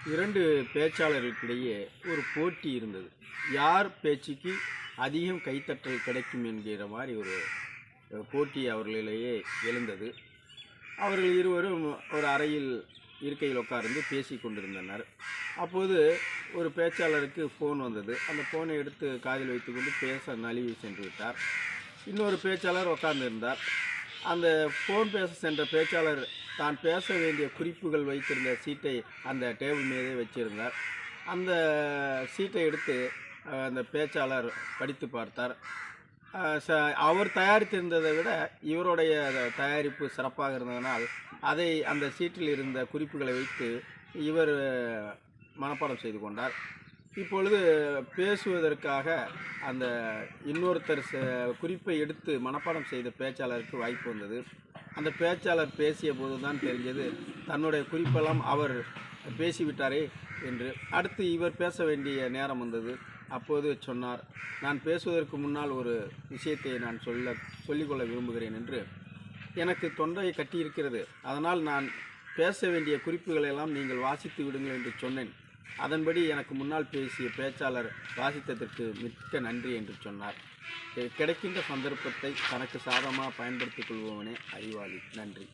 2 பேச்சாளர்களுக்கிடையே ஒரு போட்டி இருந்தது. யார் பேச்சுக்கு அதிகம் கைத்தட்டல் கிடைக்கும் என்கிற மாதிரி ஒரு போட்டி அவர்களிலேயே எழுந்தது. அவர்கள் இருவரும் ஒரு அறையில் இருக்கையில் உட்கார்ந்து பேசி கொண்டிருந்தனர். அப்போது ஒரு பேச்சாளருக்கு ஃபோன் வந்தது. அந்த ஃபோனை எடுத்து காதில் வைத்துக்கொண்டு பேச நழுவி சென்று விட்டார். இன்னொரு பேச்சாளர் உட்கார்ந்திருந்தார். அந்த ஃபோன் பேச சென்ற பேச்சாளர் தான் பேச வேண்டிய குறிப்புகள் வைத்திருந்த சீட்டை அந்த டேபிள் மீதே வச்சிருந்தார். அந்த சீட்டை எடுத்து அந்த பேச்சாளர் படித்து பார்த்தார். அவர் தயாரித்திருந்ததை விட இவருடைய தயாரிப்பு சிறப்பாக இருந்ததனால் அதை அந்த சீட்டில் இருந்த குறிப்புகளை வைத்து இவர் மனப்பாடம் செய்து கொண்டார். இப்பொழுது பேசுவதற்காக அந்த இன்னொருத்தர் குறிப்பை எடுத்து மனப்பாடம் செய்த பேச்சாளருக்கு வாய்ப்பு வந்தது. அந்த பேச்சாளர் பேசிய போது தான் தெரிஞ்சது தன்னுடைய குறிப்பெல்லாம் அவர் பேசிவிட்டாரே என்று. அடுத்து இவர் பேச வேண்டிய நேரம் வந்தது. அப்போது சொன்னார், நான் பேசுவதற்கு முன்னால் ஒரு விஷயத்தை நான் சொல்லிக்கொள்ள விரும்புகிறேன் என்று. எனக்கு தொண்டை கட்டியிருக்கிறது, அதனால் நான் பேச வேண்டிய குறிப்புகளை எல்லாம் நீங்கள் வாசித்து விடுங்கள் என்று சொன்னேன். அதன்படி எனக்கு முன்னால் பேசிய பேச்சாளர் வாசித்ததற்கு மிக்க நன்றி என்று சொன்னார். கிடைக்கின்ற சந்தர்ப்பத்தை தனக்கு சாதகமாக பயன்படுத்திக் கொள்பவனே அறிவாளி. நன்றி.